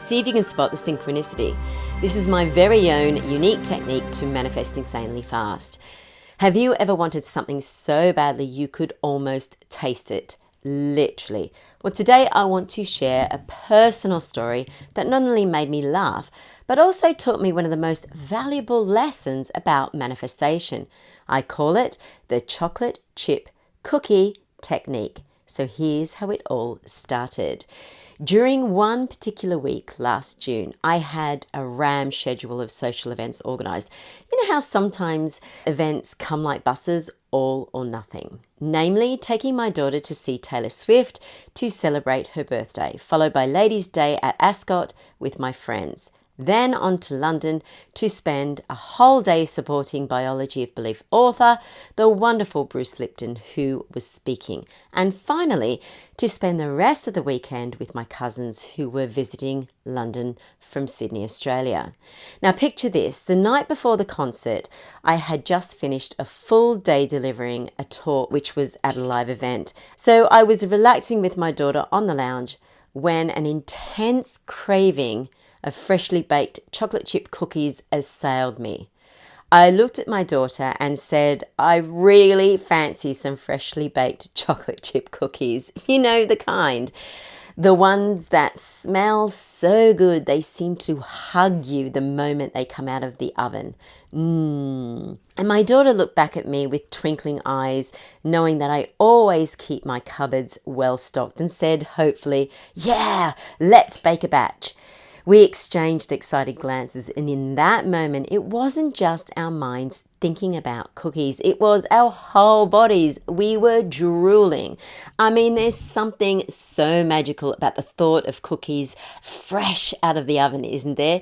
see if you can spot the synchronicity. This is my very own unique technique to manifest insanely fast. Have you ever wanted something so badly you could almost taste it? Literally. Well, today I want to share a personal story that not only made me laugh, but also taught me one of the most valuable lessons about manifestation. I call it the chocolate chip cookie technique. So here's how it all started. During one particular week last June, I had a rammed schedule of social events organised. You know how sometimes events come like buses, all or nothing. Namely, taking my daughter to see Taylor Swift to celebrate her birthday, followed by Ladies' Day at Ascot with my friends. Then on to London to spend a whole day supporting Biology of Belief author, the wonderful Bruce Lipton, who was speaking. And finally, to spend the rest of the weekend with my cousins who were visiting London from Sydney, Australia. Now picture this, the night before the concert, I had just finished a full day delivering a talk which was at a live event. So I was relaxing with my daughter on the lounge when an intense craving of freshly baked chocolate chip cookies assailed me. I looked at my daughter and said, I really fancy some freshly baked chocolate chip cookies. You know, the kind. The ones that smell so good they seem to hug you the moment they come out of the oven. And my daughter looked back at me with twinkling eyes, knowing that I always keep my cupboards well stocked, and said hopefully, yeah, let's bake a batch. We exchanged excited glances, and in that moment, it wasn't just our minds thinking about cookies, it was our whole bodies. We were drooling. I mean, there's something so magical about the thought of cookies fresh out of the oven, isn't there?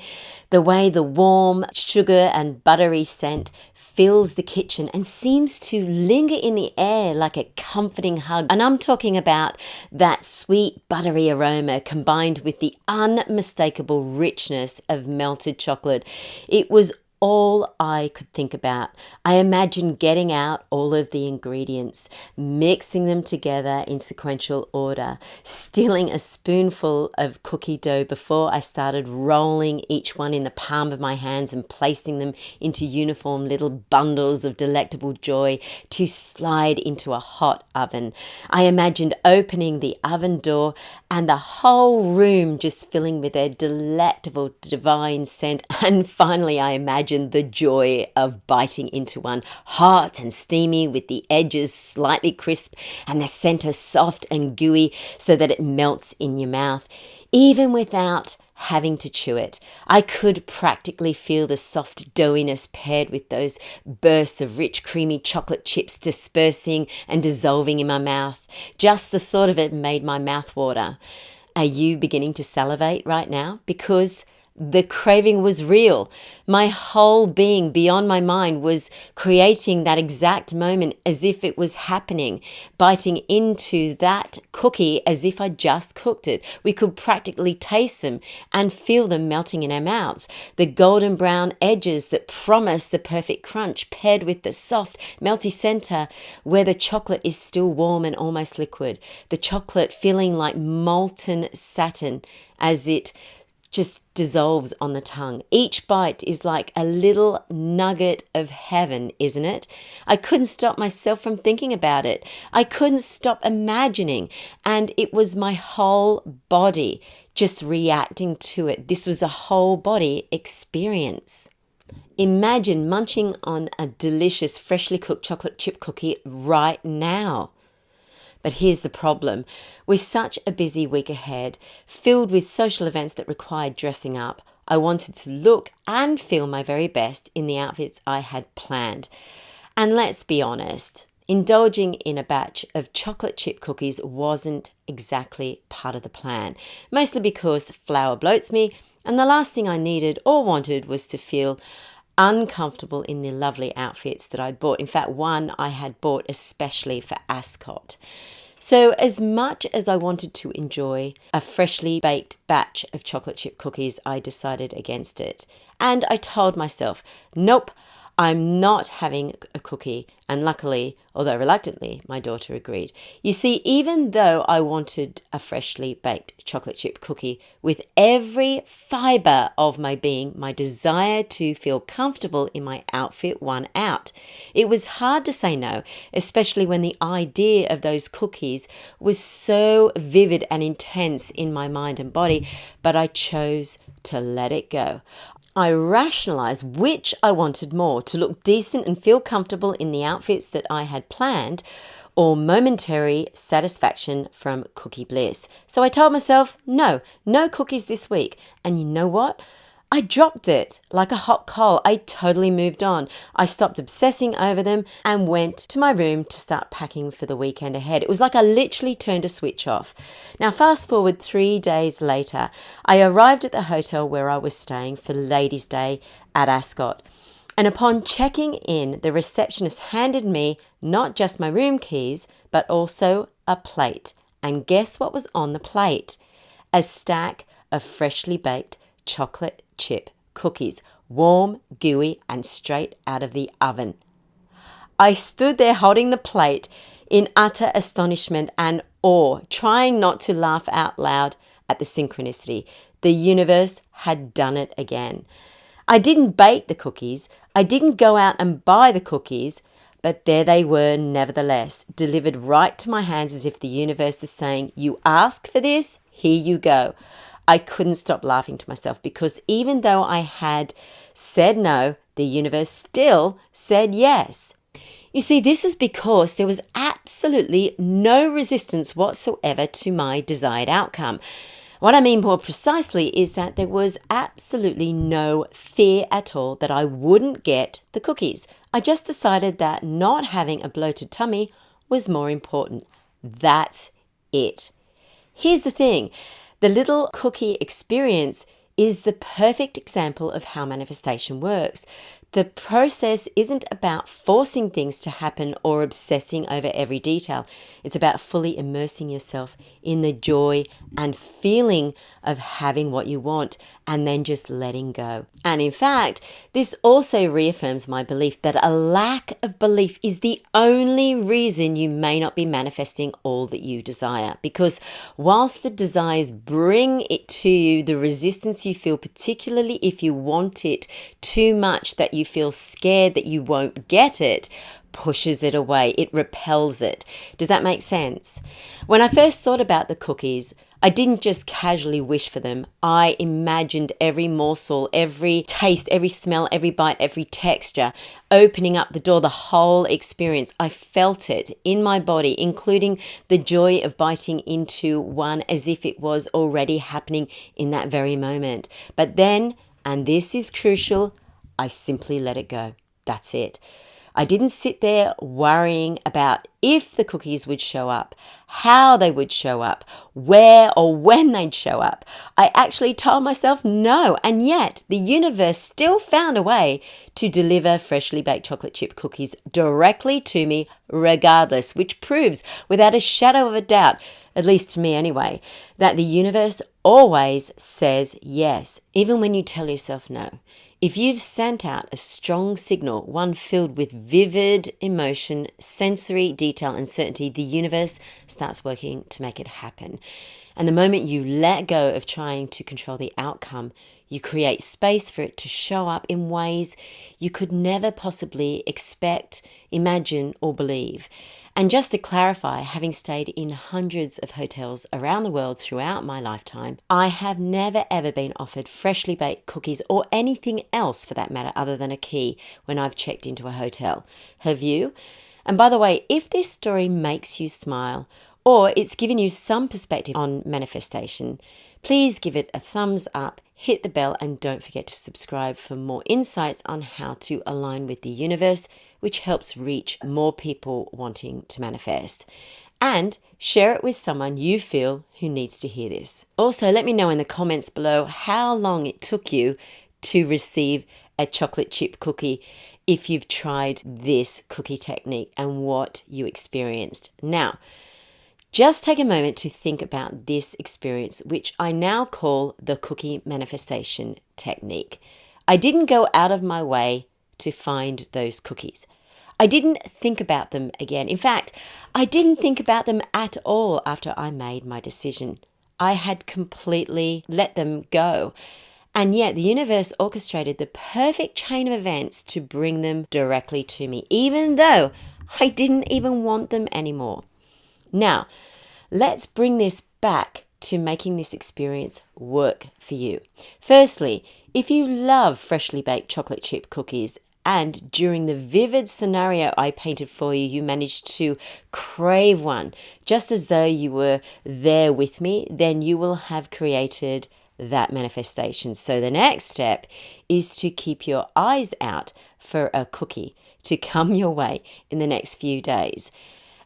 The way the warm sugar and buttery scent fills the kitchen and seems to linger in the air like a comforting hug. And I'm talking about that sweet buttery aroma combined with the unmistakable richness of melted chocolate. It was all I could think about. I imagined getting out all of the ingredients, mixing them together in sequential order, stealing a spoonful of cookie dough before I started rolling each one in the palm of my hands and placing them into uniform little bundles of delectable joy to slide into a hot oven. I imagined opening the oven door and the whole room just filling with their delectable divine scent. And finally, I imagined the joy of biting into one, hot and steamy with the edges slightly crisp and the center soft and gooey so that it melts in your mouth, even without having to chew it. I could practically feel the soft doughiness paired with those bursts of rich creamy chocolate chips dispersing and dissolving in my mouth. Just the thought of it made my mouth water. Are you beginning to salivate right now? Because the craving was real. My whole being beyond my mind was creating that exact moment as if it was happening, biting into that cookie as if I just cooked it. We could practically taste them and feel them melting in our mouths. The golden brown edges that promise the perfect crunch paired with the soft, melty center where the chocolate is still warm and almost liquid. The chocolate feeling like molten satin as it just dissolves on the tongue. Each bite is like a little nugget of heaven, isn't it? I couldn't stop myself from thinking about it. I couldn't stop imagining, and it was my whole body just reacting to it. This was a whole body experience. Imagine munching on a delicious freshly cooked chocolate chip cookie right now. But here's the problem. With such a busy week ahead, filled with social events that required dressing up, I wanted to look and feel my very best in the outfits I had planned. And let's be honest, indulging in a batch of chocolate chip cookies wasn't exactly part of the plan, mostly because flour bloats me, and the last thing I needed or wanted was to feel uncomfortable in the lovely outfits that I bought. In fact, one I had bought especially for Ascot. So as much as I wanted to enjoy a freshly baked batch of chocolate chip cookies, I decided against it. And I told myself, nope, I'm not having a cookie. And luckily, although reluctantly, my daughter agreed. You see, even though I wanted a freshly baked chocolate chip cookie, with every fibre of my being, my desire to feel comfortable in my outfit won out. It was hard to say no, especially when the idea of those cookies was so vivid and intense in my mind and body, but I chose to let it go. I rationalised which I wanted more, to look decent and feel comfortable in the outfits that I had planned, or momentary satisfaction from cookie bliss. So I told myself, no cookies this week. And you know what? I dropped it like a hot coal. I totally moved on. I stopped obsessing over them and went to my room to start packing for the weekend ahead. It was like I literally turned a switch off. Now, fast forward 3 days later, I arrived at the hotel where I was staying for Ladies' Day at Ascot. And upon checking in, the receptionist handed me not just my room keys, but also a plate. And guess what was on the plate? A stack of freshly baked chocolate chip cookies, warm, gooey, and straight out of the oven. I stood there holding the plate in utter astonishment and awe, trying not to laugh out loud at the synchronicity. The universe had done it again. I didn't bake the cookies. I didn't go out and buy the cookies, but there they were nevertheless, delivered right to my hands as if the universe is saying, you asked for this, here you go. I couldn't stop laughing to myself because even though I had said no, the universe still said yes. You see, this is because there was absolutely no resistance whatsoever to my desired outcome. What I mean more precisely is that there was absolutely no fear at all that I wouldn't get the cookies. I just decided that not having a bloated tummy was more important. That's it. Here's the thing. The little cookie experience is the perfect example of how manifestation works. The process isn't about forcing things to happen or obsessing over every detail. It's about fully immersing yourself in the joy and feeling of having what you want and then just letting go. And in fact, this also reaffirms my belief that a lack of belief is the only reason you may not be manifesting all that you desire. Because whilst the desires bring it to you, the resistance you feel, particularly if you want it too much that you feel scared that you won't get it, pushes it away. It repels it. Does that make sense? When I first thought about the cookies, I didn't just casually wish for them. I imagined every morsel, every taste, every smell, every bite, every texture, opening up the door, the whole experience. I felt it in my body, including the joy of biting into one as if it was already happening in that very moment. But then, and this is crucial, I simply let it go. That's it. I didn't sit there worrying about if the cookies would show up, how they would show up, where or when they'd show up. I actually told myself no, and yet the universe still found a way to deliver freshly baked chocolate chip cookies directly to me regardless, which proves without a shadow of a doubt, at least to me anyway, that the universe always says yes, even when you tell yourself no. If you've sent out a strong signal, one filled with vivid emotion, sensory detail and certainty, the universe starts working to make it happen. And the moment you let go of trying to control the outcome, you create space for it to show up in ways you could never possibly expect, imagine, or believe. And just to clarify, having stayed in hundreds of hotels around the world throughout my lifetime, I have never ever been offered freshly baked cookies or anything else for that matter other than a key when I've checked into a hotel. Have you? And by the way, if this story makes you smile or it's given you some perspective on manifestation, please give it a thumbs up, hit the bell, and don't forget to subscribe for more insights on how to align with the universe, which helps reach more people wanting to manifest. And share it with someone you feel who needs to hear this. Also, let me know in the comments below how long it took you to receive a chocolate chip cookie if you've tried this cookie technique and what you experienced. Now, just take a moment to think about this experience, which I now call the cookie manifestation technique. I didn't go out of my way to find those cookies. I didn't think about them again. In fact, I didn't think about them at all after I made my decision. I had completely let them go. And yet the universe orchestrated the perfect chain of events to bring them directly to me, even though I didn't even want them anymore. Now, let's bring this back to making this experience work for you. Firstly, if you love freshly baked chocolate chip cookies and during the vivid scenario I painted for you, you managed to crave one, just as though you were there with me, then you will have created that manifestation. So the next step is to keep your eyes out for a cookie to come your way in the next few days.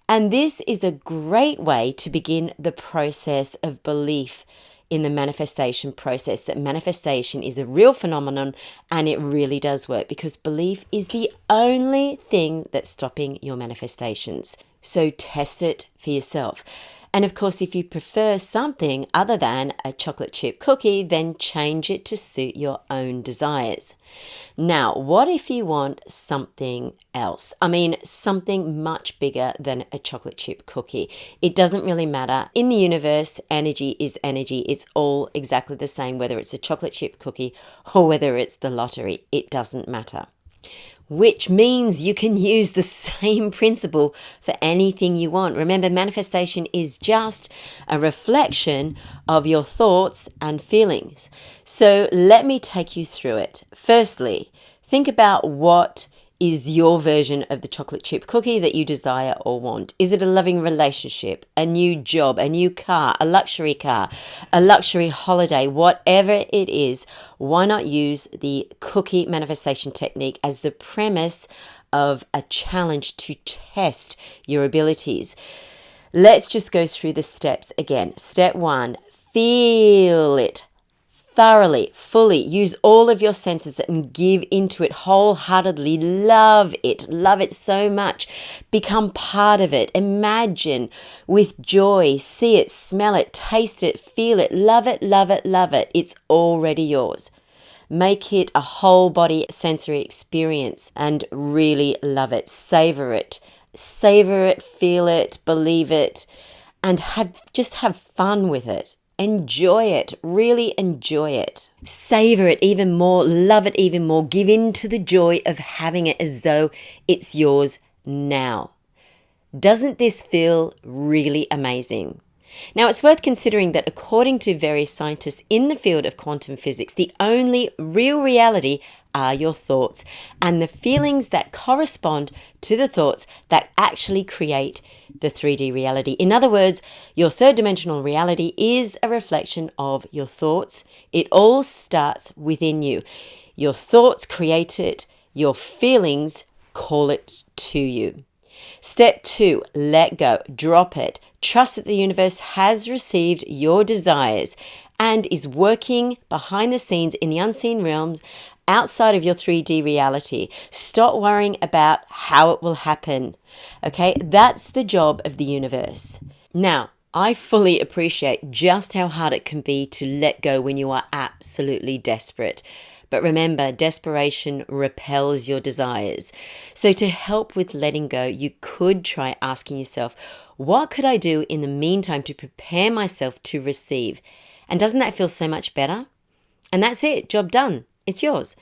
And this is a great way to begin the process of belief in the manifestation process, that manifestation is a real phenomenon and it really does work, because belief is the only thing that's stopping your manifestations. So test it for yourself. And of course, if you prefer something other than a chocolate chip cookie, then change it to suit your own desires. Now, what if you want something else? I mean, something much bigger than a chocolate chip cookie. It doesn't really matter. In the universe, energy is energy. It's all exactly the same, whether it's a chocolate chip cookie or whether it's the lottery. It doesn't matter. Which means you can use the same principle for anything you want. Remember, manifestation is just a reflection of your thoughts and feelings. So let me take you through it. Firstly, think about what is your version of the chocolate chip cookie that you desire or want. Is it a loving relationship, a new job, a new car, a luxury holiday, whatever it is? Why not use the cookie manifestation technique as the premise of a challenge to test your abilities? Let's just go through the steps again. Step 1, feel it. Thoroughly, fully, use all of your senses and give into it wholeheartedly. Love it so much. Become part of it. Imagine with joy, see it, smell it, taste it, feel it, love it, love it, love it. It's already yours. Make it a whole body sensory experience and really love it. Savor it, feel it, believe it, and have fun with it. Enjoy it, really enjoy it. Savor it even more, love it even more. Give in to the joy of having it as though it's yours now. Doesn't this feel really amazing? Now, it's worth considering that according to various scientists in the field of quantum physics, the only real reality are your thoughts and the feelings that correspond to the thoughts that actually create the 3D reality. In other words, your third dimensional reality is a reflection of your thoughts. It all starts within you. Your thoughts create it, your feelings call it to you. Step 2, let go, drop it. Trust that the universe has received your desires and is working behind the scenes in the unseen realms outside of your 3D reality. Stop worrying about how it will happen. Okay, that's the job of the universe. Now, I fully appreciate just how hard it can be to let go when you are absolutely desperate. But remember, desperation repels your desires. So to help with letting go, you could try asking yourself, what could I do in the meantime to prepare myself to receive? And doesn't that feel so much better? And that's it, job done. It's yours.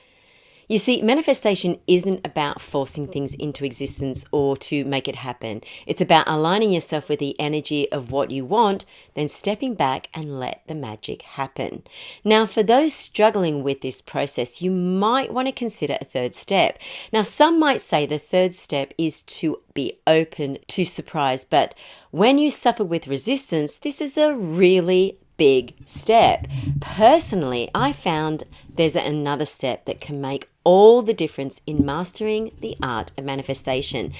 You see, manifestation isn't about forcing things into existence or to make it happen. It's about aligning yourself with the energy of what you want, then stepping back and let the magic happen. Now, for those struggling with this process, you might want to consider a third step. Now, some might say the third step is to be open to surprise, but when you suffer with resistance, this is a really big step. Personally, I found there's another step that can make all the difference in mastering the art of manifestation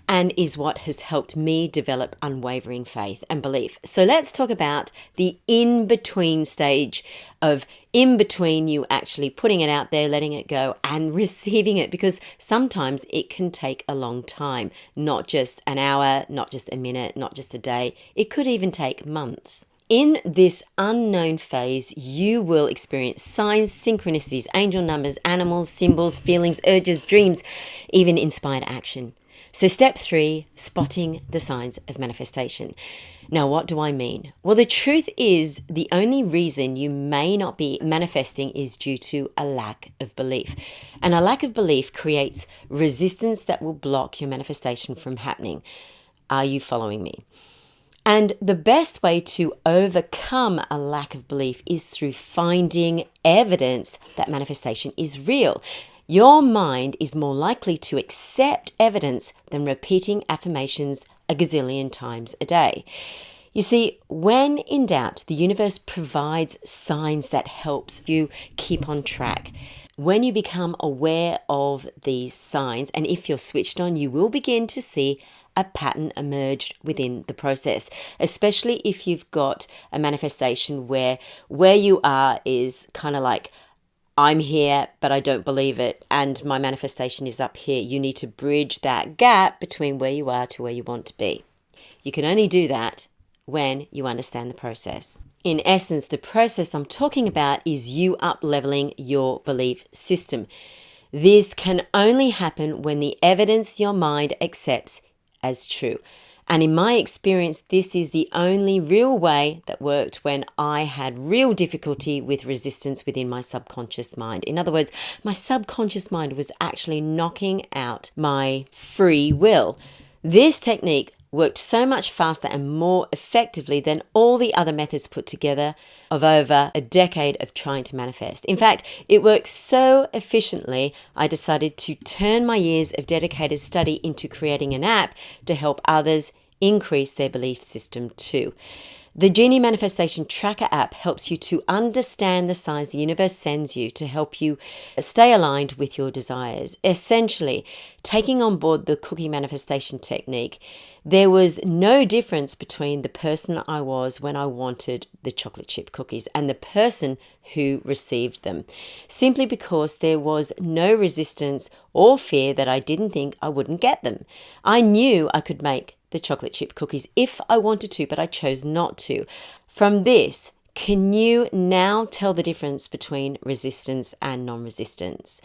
and is what has helped me develop unwavering faith and belief. So let's talk about the in-between stage of in between you actually putting it out there, letting it go and receiving it, because sometimes it can take a long time, not just an hour, not just a minute, not just a day. It could even take months. In this unknown phase, you will experience signs, synchronicities, angel numbers, animals, symbols, feelings, urges, dreams, even inspired action. So step 3, spotting the signs of manifestation. Now, what do I mean? Well, the truth is the only reason you may not be manifesting is due to a lack of belief. And a lack of belief creates resistance that will block your manifestation from happening. Are you following me? And the best way to overcome a lack of belief is through finding evidence that manifestation is real. Your mind is more likely to accept evidence than repeating affirmations a gazillion times a day. You see, when in doubt, the universe provides signs that helps you keep on track. When you become aware of these signs, and if you're switched on, you will begin to see a pattern emerged within the process, especially if you've got a manifestation where you are is kind of like, I'm here, but I don't believe it, and my manifestation is up here. You need to bridge that gap between where you are to where you want to be. You can only do that when you understand the process. In essence, the process I'm talking about is you up-leveling your belief system. This can only happen when the evidence your mind accepts as true. And in my experience, this is the only real way that worked when I had real difficulty with resistance within my subconscious mind. In other words, my subconscious mind was actually knocking out my free will. This technique worked so much faster and more effectively than all the other methods put together of over a decade of trying to manifest. In fact, it worked so efficiently, I decided to turn my years of dedicated study into creating an app to help others increase their belief system too. The Genie Manifestation Tracker app helps you to understand the signs the universe sends you to help you stay aligned with your desires. Essentially, taking on board the cookie manifestation technique, there was no difference between the person I was when I wanted the chocolate chip cookies and the person who received them, simply because there was no resistance or fear that I didn't think I wouldn't get them. I knew I could make the chocolate chip cookies if I wanted to, but I chose not to. From this, can you now tell the difference between resistance and non-resistance?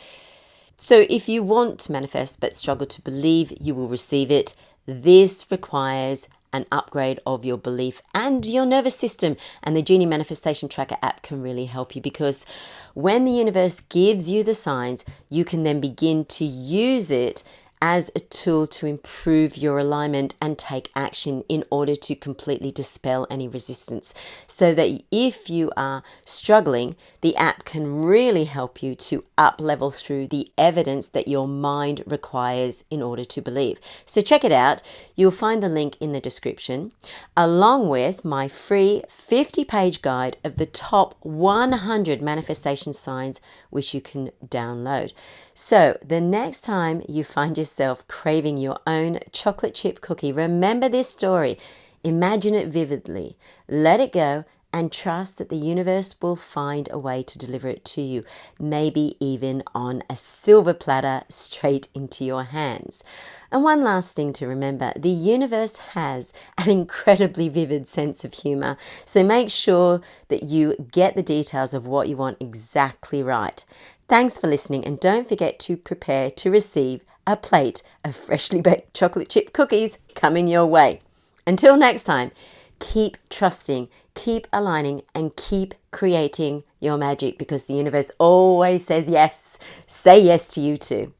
So if you want to manifest but struggle to believe you will receive it, this requires an upgrade of your belief and your nervous system. And the Genie Manifestation Tracker app can really help you, because when the universe gives you the signs, you can then begin to use it as a tool to improve your alignment and take action in order to completely dispel any resistance. So that if you are struggling, the app can really help you to up level through the evidence that your mind requires in order to believe. So check it out. You'll find the link in the description, along with my free 50-page guide of the top 100 manifestation signs, which you can download. So the next time you find yourself craving your own chocolate chip cookie, remember this story, imagine it vividly, let it go, and trust that the universe will find a way to deliver it to you, maybe even on a silver platter straight into your hands. And one last thing to remember, the universe has an incredibly vivid sense of humor, so make sure that you get the details of what you want exactly right. Thanks for listening, and don't forget to prepare to receive a plate of freshly baked chocolate chip cookies coming your way. Until next time, keep trusting, keep aligning, and keep creating your magic, because the universe always says yes. Say yes to you too.